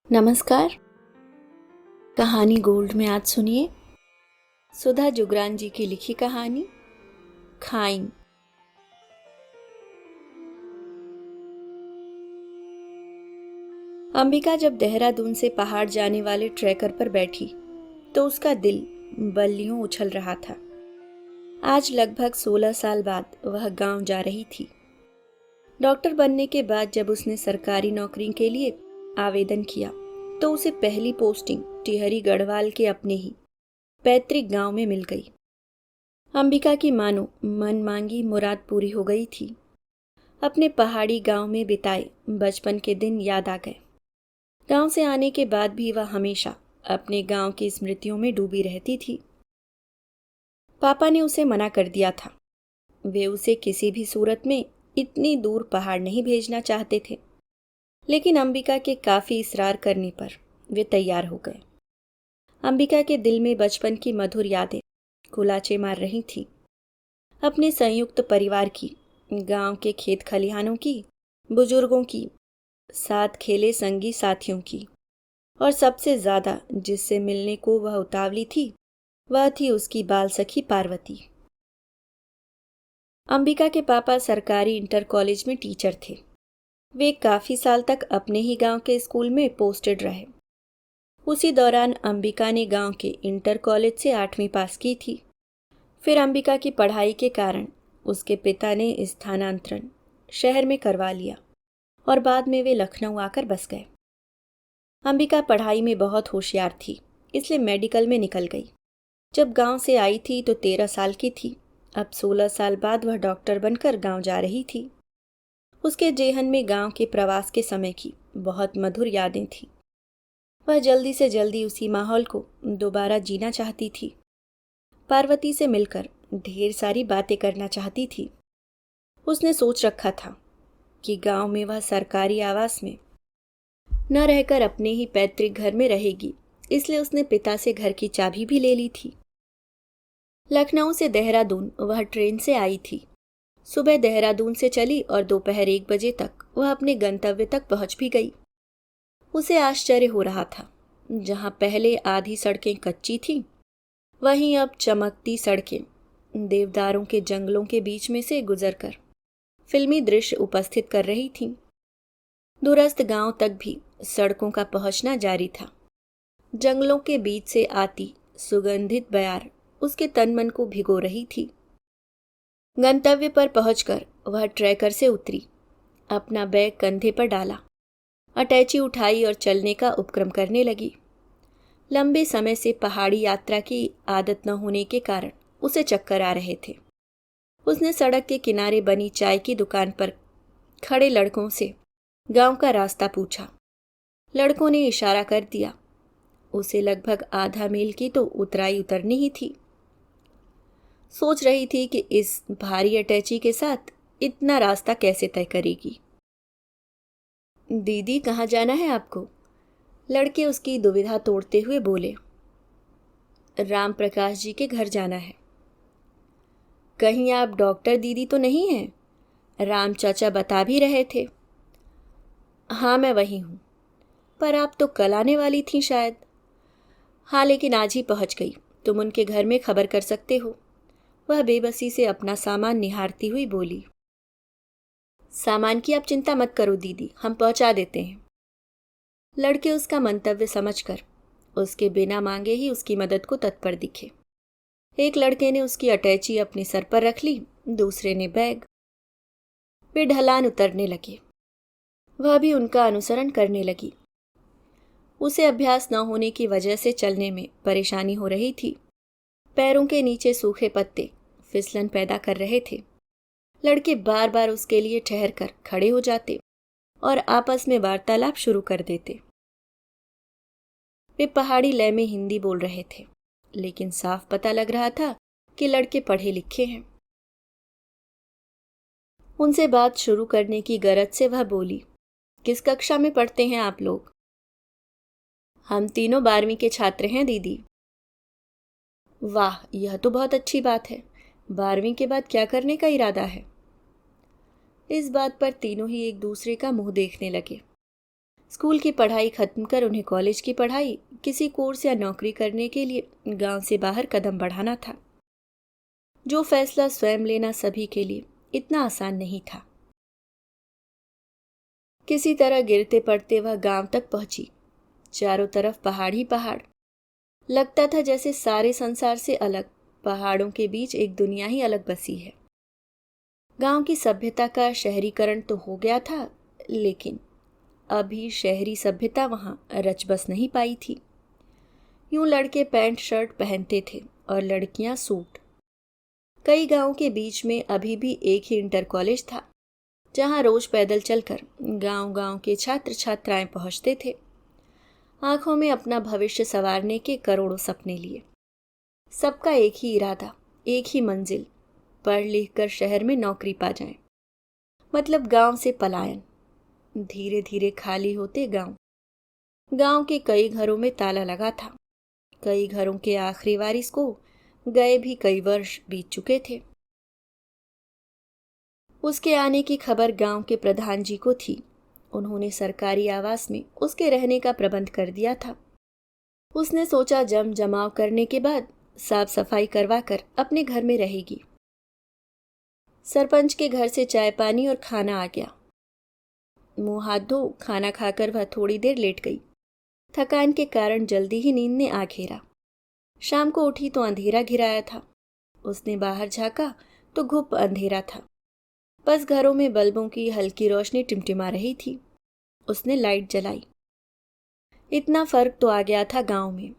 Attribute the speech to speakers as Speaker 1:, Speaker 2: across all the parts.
Speaker 1: नमस्कार। कहानी गोल्ड में आज सुनिए सुधा जुगरान जी की लिखी कहानी खाइन। अंबिका जब देहरादून से पहाड़ जाने वाले ट्रैकर पर बैठी तो उसका दिल बल्लियों उछल रहा था। आज लगभग 16 साल बाद वह गांव जा रही थी। डॉक्टर बनने के बाद जब उसने सरकारी नौकरी के लिए आवेदन किया तो उसे पहली पोस्टिंग टिहरी गढ़वाल के अपने ही पैतृक गांव में मिल गई। अंबिका की मानो मन मांगी मुराद पूरी हो गई थी। अपने पहाड़ी गांव में बिताए बचपन के दिन याद आ गए। गांव से आने के बाद भी वह हमेशा अपने गांव की स्मृतियों में डूबी रहती थी। पापा ने उसे मना कर दिया था। वे उसे किसी भी सूरत में इतनी दूर पहाड़ नहीं भेजना चाहते थे, लेकिन अंबिका के काफी इसरार करने पर वे तैयार हो गए। अंबिका के दिल में बचपन की मधुर यादें कुलाचे मार रही थी। अपने संयुक्त परिवार की, गांव के खेत खलिहानों की, बुजुर्गों की, साथ खेले संगी साथियों की, और सबसे ज्यादा जिससे मिलने को वह उतावली थी वह थी उसकी बाल सखी पार्वती। अंबिका के पापा सरकारी इंटर कॉलेज में टीचर थे। वे काफी साल तक अपने ही गांव के स्कूल में पोस्टेड रहे। उसी दौरान अंबिका ने गांव के इंटर कॉलेज से 8वीं पास की थी। फिर अंबिका की पढ़ाई के कारण उसके पिता ने स्थानांतरण शहर में करवा लिया और बाद में वे लखनऊ आकर बस गए। अंबिका पढ़ाई में बहुत होशियार थी, इसलिए मेडिकल में निकल गई। जब गांव से आई थी तो 13 साल की थी। अब 16 साल बाद वह डॉक्टर बनकर गांव जा रही थी। उसके जेहन में गांव के प्रवास के समय की बहुत मधुर यादें थीं। वह जल्दी से जल्दी उसी माहौल को दोबारा जीना चाहती थी। पार्वती से मिलकर ढेर सारी बातें करना चाहती थी। उसने सोच रखा था कि गांव में वह सरकारी आवास में न रहकर अपने ही पैतृक घर में रहेगी, इसलिए उसने पिता से घर की चाबी भी ले ली थी। लखनऊ से देहरादून वह ट्रेन से आई थी। सुबह देहरादून से चली और दोपहर 1 बजे तक वह अपने गंतव्य तक पहुंच भी गई। उसे आश्चर्य हो रहा था, जहां पहले आधी सड़कें कच्ची थीं, वहीं अब चमकती सड़कें देवदारों के जंगलों के बीच में से गुजरकर फिल्मी दृश्य उपस्थित कर रही थीं। दूरस्थ गांव तक भी सड़कों का पहुंचना जारी था। जंगलों के बीच से आती सुगंधित बयार उसके तन मन को भिगो रही थी। गंतव्य पर पहुंचकर वह ट्रैकर से उतरी, अपना बैग कंधे पर डाला, अटैची उठाई और चलने का उपक्रम करने लगी। लंबे समय से पहाड़ी यात्रा की आदत न होने के कारण उसे चक्कर आ रहे थे। उसने सड़क के किनारे बनी चाय की दुकान पर खड़े लड़कों से गांव का रास्ता पूछा। लड़कों ने इशारा कर दिया। उसे लगभग आधा मील की तो उतराई उतरनी ही थी। सोच रही थी कि इस भारी अटैची के साथ इतना रास्ता कैसे तय करेगी। दीदी, कहाँ जाना है आपको? लड़के उसकी दुविधा तोड़ते हुए बोले। राम प्रकाश जी के घर जाना है। कहीं आप डॉक्टर दीदी तो नहीं हैं? राम चाचा बता भी रहे थे। हाँ, मैं वही हूँ। पर आप तो कल आने वाली थी शायद। हाँ, लेकिन आज ही पहुँच गई। तुम उनके घर में खबर कर सकते हो। वह बेबसी से अपना सामान निहारती हुई बोली। सामान की आप चिंता मत करो दीदी, हम पहुंचा देते हैं। लड़के उसका मंतव्य समझकर उसके बिना मांगे ही उसकी मदद को तत्पर दिखे। एक लड़के ने उसकी अटैची अपने सर पर रख ली, दूसरे ने बैग। वे ढलान उतरने लगे। वह भी उनका अनुसरण करने लगी। उसे अभ्यास न होने की वजह से चलने में परेशानी हो रही थी। पैरों के नीचे सूखे पत्ते फिसलन पैदा कर रहे थे। लड़के बार बार उसके लिए ठहर कर खड़े हो जाते और आपस में वार्तालाप शुरू कर देते। वे पहाड़ी लय में हिंदी बोल रहे थे, लेकिन साफ पता लग रहा था कि लड़के पढ़े लिखे हैं। उनसे बात शुरू करने की गरज से वह बोली, किस कक्षा में पढ़ते हैं आप लोग? हम तीनों 12वीं के छात्र हैं दीदी। वाह, यह तो बहुत अच्छी बात है। 12वीं के बाद क्या करने का इरादा है? इस बात पर तीनों ही एक दूसरे का मुंह देखने लगे। स्कूल की पढ़ाई खत्म कर उन्हें कॉलेज की पढ़ाई, किसी कोर्स या नौकरी करने के लिए गांव से बाहर कदम बढ़ाना था। जो फैसला स्वयं लेना सभी के लिए इतना आसान नहीं था। किसी तरह गिरते पड़ते वह गांव तक पहुंची। चारों तरफ पहाड़ ही पहाड़। लगता था जैसे सारे संसार से अलग पहाड़ों के बीच एक दुनिया ही अलग बसी है। गांव की सभ्यता का शहरीकरण तो हो गया था, लेकिन अभी शहरी सभ्यता वहां रच बस नहीं पाई थी। यूं लड़के पैंट शर्ट पहनते थे और लड़कियां सूट। कई गांवों के बीच में अभी भी एक ही इंटर कॉलेज था, जहां रोज पैदल चलकर गांव-गांव के छात्र छात्राएं पहुंचते थे, आंखों में अपना भविष्य संवारने के करोड़ों सपने लिए। सबका एक ही इरादा, एक ही मंजिल, पढ़ लिख कर शहर में नौकरी पा जाएं। मतलब गांव से पलायन। धीरे धीरे खाली होते गांव। गांव के कई घरों में ताला लगा था। कई घरों के आखिरी वारिस को गए भी कई वर्ष बीत चुके थे। उसके आने की खबर गांव के प्रधान जी को थी। उन्होंने सरकारी आवास में उसके रहने का प्रबंध कर दिया था। उसने सोचा जम जमाव करने के बाद साफ सफाई करवा कर अपने घर में रहेगी। सरपंच के घर से चाय पानी और खाना आ गया। मुंह हाथ धो खाना खाकर वह थोड़ी देर लेट गई। थकान के कारण जल्दी ही नींद ने आ घेरा। शाम को उठी तो अंधेरा घिराया था। उसने बाहर झांका तो घुप अंधेरा था। बस घरों में बल्बों की हल्की रोशनी टिमटिमा रही थी। उसने लाइट जलाई। इतना फर्क तो आ गया था गांव में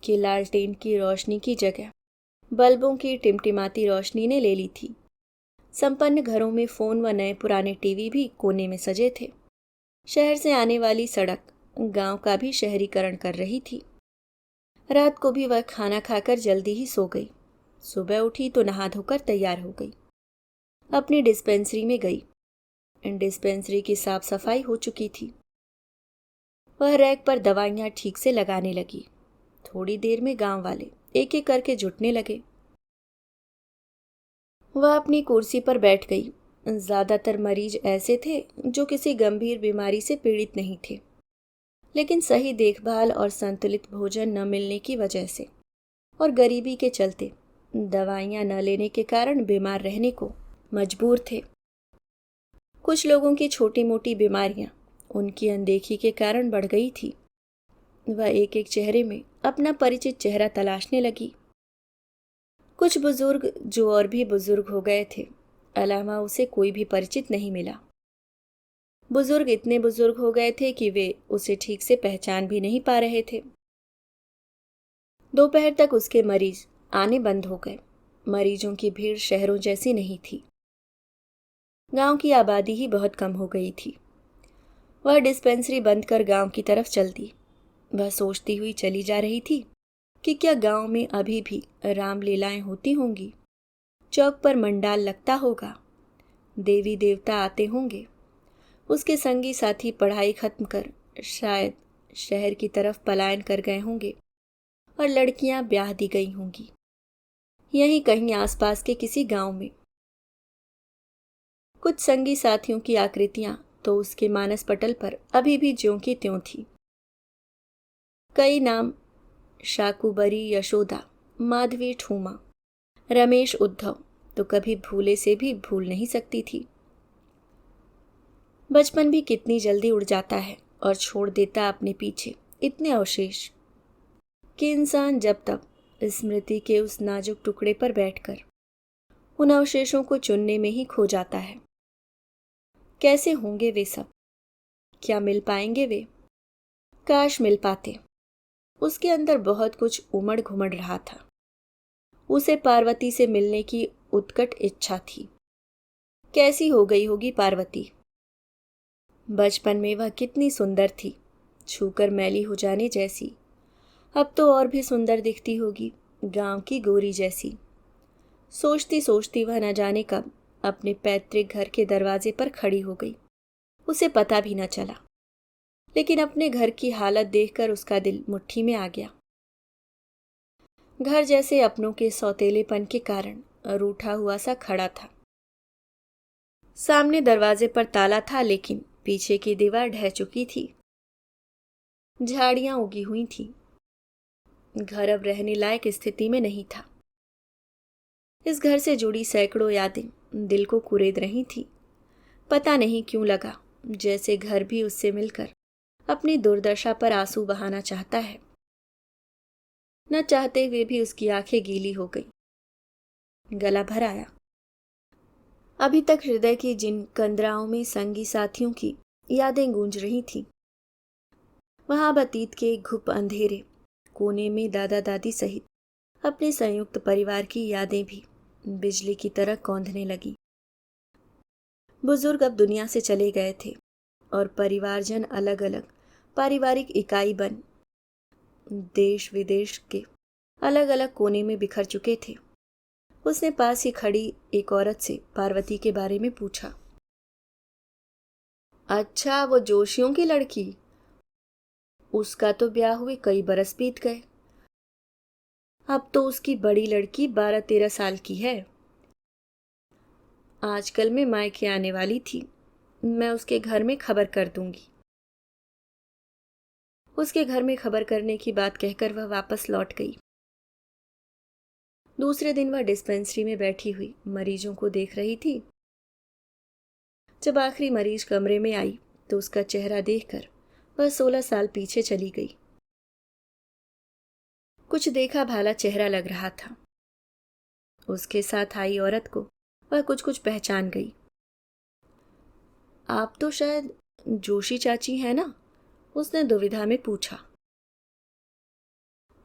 Speaker 1: कि लालटेन की रोशनी की जगह बल्बों की टिमटिमाती रोशनी ने ले ली थी। संपन्न घरों में फोन व नए पुराने टीवी भी कोने में सजे थे। शहर से आने वाली सड़क गांव का भी शहरीकरण कर रही थी। रात को भी वह खाना खाकर जल्दी ही सो गई। सुबह उठी तो नहा धोकर तैयार हो गई। अपनी डिस्पेंसरी में गई। डिस्पेंसरी की साफ सफाई हो चुकी थी। वह रैक पर दवाइयां ठीक से लगाने लगी। थोड़ी देर में गांव वाले एक एक करके जुटने लगे। वह अपनी कुर्सी पर बैठ गई। ज्यादातर मरीज ऐसे थे जो किसी गंभीर बीमारी से पीड़ित नहीं थे, लेकिन सही देखभाल और संतुलित भोजन न मिलने की वजह से और गरीबी के चलते दवाइयां न लेने के कारण बीमार रहने को मजबूर थे। कुछ लोगों की छोटी मोटी बीमारियां उनकी अनदेखी के कारण बढ़ गई थी। वह एक एक चेहरे में अपना परिचित चेहरा तलाशने लगी। कुछ बुजुर्ग जो और भी बुजुर्ग हो गए थे, अलावा उसे कोई भी परिचित नहीं मिला। बुजुर्ग इतने बुजुर्ग हो गए थे कि वे उसे ठीक से पहचान भी नहीं पा रहे थे। दोपहर तक उसके मरीज आने बंद हो गए। मरीजों की भीड़ शहरों जैसी नहीं थी। गांव की आबादी ही बहुत कम हो गई थी। वह डिस्पेंसरी बंद कर गांव की तरफ चल दी। वह सोचती हुई चली जा रही थी कि क्या गांव में अभी भी रामलीलाएं होती होंगी, चौक पर मंडाल लगता होगा, देवी देवता आते होंगे, उसके संगी साथी पढ़ाई खत्म कर शायद शहर की तरफ पलायन कर गए होंगे और लड़कियां ब्याह दी गई होंगी, यहीं कहीं आसपास के किसी गांव में। कुछ संगी साथियों की आकृतियां तो उसके मानस पटल पर अभी भी ज्यों की त्यों थी। कई नाम, शाकुबरी, यशोदा, माधवी, ठूमा, रमेश, उद्धव तो कभी भूले से भी भूल नहीं सकती थी। बचपन भी कितनी जल्दी उड़ जाता है और छोड़ देता अपने पीछे इतने अवशेष कि इंसान जब तक स्मृति के उस नाजुक टुकड़े पर बैठकर उन अवशेषों को चुनने में ही खो जाता है। कैसे होंगे वे सब? क्या मिल पाएंगे वे? काश मिल पाते। उसके अंदर बहुत कुछ उमड़ घुमड़ रहा था। उसे पार्वती से मिलने की उत्कट इच्छा थी। कैसी हो गई होगी पार्वती? बचपन में वह कितनी सुंदर थी, छूकर मैली हो जाने जैसी। अब तो और भी सुंदर दिखती होगी, गांव की गोरी जैसी। सोचती सोचती वह न जाने कब अपने पैतृक घर के दरवाजे पर खड़ी हो गई। उसे पता भी न चला, लेकिन अपने घर की हालत देखकर उसका दिल मुट्ठी में आ गया। घर जैसे अपनों के सौतेलेपन के कारण रूठा हुआ सा खड़ा था। सामने दरवाजे पर ताला था, लेकिन पीछे की दीवार ढह चुकी थी। झाड़ियां उगी हुई थीं। घर अब रहने लायक स्थिति में नहीं था। इस घर से जुड़ी सैकड़ों यादें दिल को कुरेद रही थी। पता नहीं क्यों लगा जैसे घर भी उससे मिलकर अपनी दुर्दशा पर आंसू बहाना चाहता है। न चाहते हुए भी उसकी आंखें गीली हो गई। गला भर आया। अभी तक हृदय की जिन कंदराओं में संगी साथियों की यादें गूंज रही थीं, वहां अतीत के घुप अंधेरे कोने में दादा दादी सहित अपने संयुक्त परिवार की यादें भी बिजली की तरह कौंधने लगी। बुजुर्ग अब दुनिया से चले गए थे और परिवारजन अलग अलग पारिवारिक इकाई बन देश विदेश के अलग अलग कोने में बिखर चुके थे। उसने पास ही खड़ी एक औरत से पार्वती के बारे में पूछा। अच्छा, वो जोशियों की लड़की? उसका तो ब्याह हुए कई बरस बीत गए। अब तो उसकी बड़ी लड़की 12-13 साल की है। आजकल मैं मायके आने वाली थी। मैं उसके घर में खबर कर दूंगी। उसके घर में खबर करने की बात कहकर वह वापस लौट गई। दूसरे दिन वह डिस्पेंसरी में बैठी हुई मरीजों को देख रही थी। जब आखिरी मरीज कमरे में आई तो उसका चेहरा देखकर वह 16 साल पीछे चली गई। कुछ देखा भाला चेहरा लग रहा था। उसके साथ आई औरत को वह कुछ कुछ पहचान गई। आप तो शायद जोशी चाची हैं ना? उसने दुविधा में पूछा।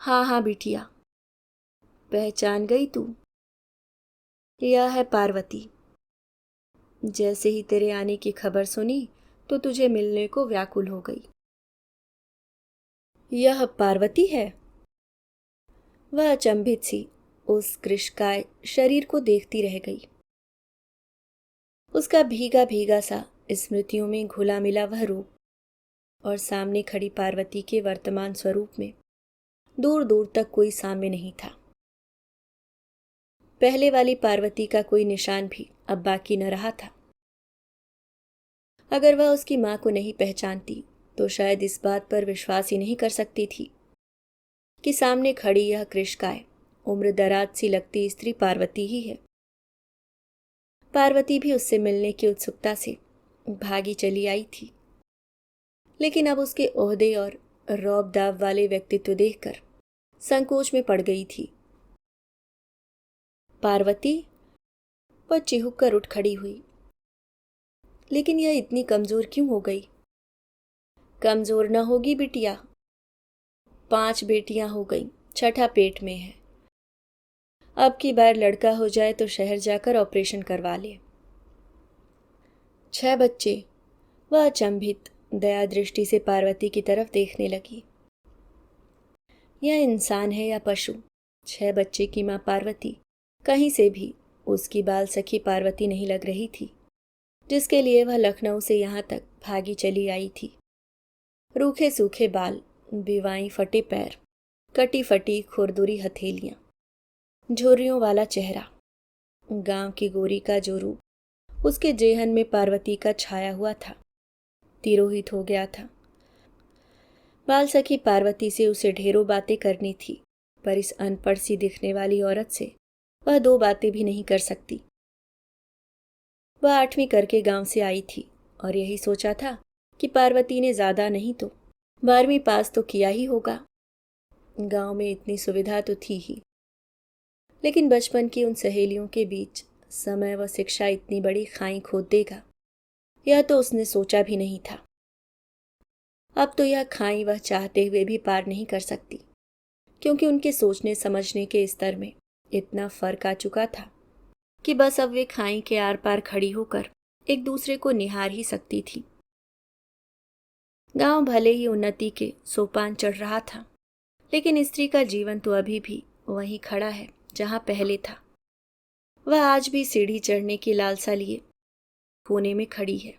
Speaker 1: हाँ हाँ बिटिया, पहचान गई तू? यह है पार्वती। जैसे ही तेरे आने की खबर सुनी तो तुझे मिलने को व्याकुल हो गई। यह पार्वती है? वह अचंभित सी उस कृशकाय शरीर को देखती रह गई। उसका भीगा भीगा सा स्मृतियों में घुला मिला वह रूप और सामने खड़ी पार्वती के वर्तमान स्वरूप में दूर दूर तक कोई साम्य नहीं था। पहले वाली पार्वती का कोई निशान भी अब बाकी न रहा था। अगर वह उसकी मां को नहीं पहचानती तो शायद इस बात पर विश्वास ही नहीं कर सकती थी कि सामने खड़ी यह कृशकाय उम्र दराज सी लगती स्त्री पार्वती ही है। पार्वती भी उससे मिलने की उत्सुकता से भागी चली आई थी, लेकिन अब उसके ओहदे और रौब दाव वाले व्यक्तित्व देखकर संकोच में पड़ गई थी। पार्वती? वह चिहुक कर उठ खड़ी हुई। लेकिन यह इतनी कमजोर क्यों हो गई? कमजोर न होगी बिटिया। 5 बेटियां हो गई, छठा पेट में है। अब की बार लड़का हो जाए तो शहर जाकर ऑपरेशन करवा ले। 6 बच्चे? वह अचंभित दया दृष्टि से पार्वती की तरफ देखने लगी। यह इंसान है या पशु? 6 बच्चे की मां पार्वती कहीं से भी उसकी बाल सखी पार्वती नहीं लग रही थी, जिसके लिए वह लखनऊ से यहां तक भागी चली आई थी। रूखे सूखे बाल, बिवाई फटे पैर, कटी फटी खुरदुरी हथेलियां, झुर्रियों वाला चेहरा, गांव की गोरी का जो रूप उसके जेहन में पार्वती का छाया हुआ था, तिरोहित हो गया था। बाल सखी पार्वती से उसे ढेरों बातें करनी थी, पर इस अनपढ़ सी दिखने वाली औरत से वह 2 बातें भी नहीं कर सकती। वह 8वीं करके गांव से आई थी और यही सोचा था कि पार्वती ने ज्यादा नहीं तो 12वीं पास तो किया ही होगा। गांव में इतनी सुविधा तो थी ही, लेकिन बचपन की उन सहेलियों के बीच समय व शिक्षा इतनी बड़ी खाई खोद देगा, यह तो उसने सोचा भी नहीं था। अब तो यह खाई वह चाहते हुए भी पार नहीं कर सकती, क्योंकि उनके सोचने समझने के स्तर में इतना फर्क आ चुका था कि बस अब वे खाई के आर पार खड़ी होकर एक दूसरे को निहार ही सकती थी। गांव भले ही उन्नति के सोपान चढ़ रहा था, लेकिन स्त्री का जीवन तो अभी भी वहीं खड़ा है जहां पहले था। वह आज भी सीढ़ी चढ़ने की लालसा लिए कोने में खड़ी है।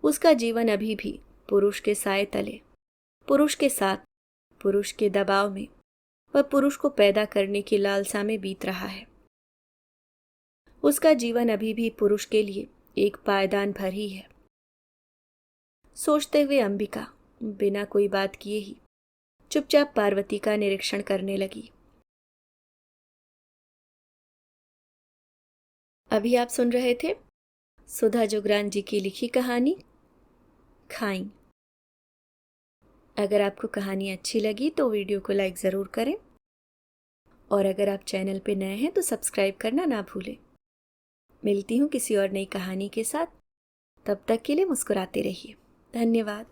Speaker 1: उसका जीवन अभी भी पुरुष के साए तले, पुरुष के साथ, पुरुष के दबाव में, वह पुरुष को पैदा करने की लालसा में बीत रहा है। उसका जीवन अभी भी पुरुष के लिए एक पायदान भर ही है। सोचते हुए अंबिका बिना कोई बात किए ही चुपचाप पार्वती का निरीक्षण करने लगी। अभी आप सुन रहे थे सुधा जुगरान जी की लिखी कहानी खाई। अगर आपको कहानी अच्छी लगी तो वीडियो को लाइक ज़रूर करें, और अगर आप चैनल पे नए हैं तो सब्सक्राइब करना ना भूलें। मिलती हूँ किसी और नई कहानी के साथ। तब तक के लिए मुस्कुराते रहिए। धन्यवाद।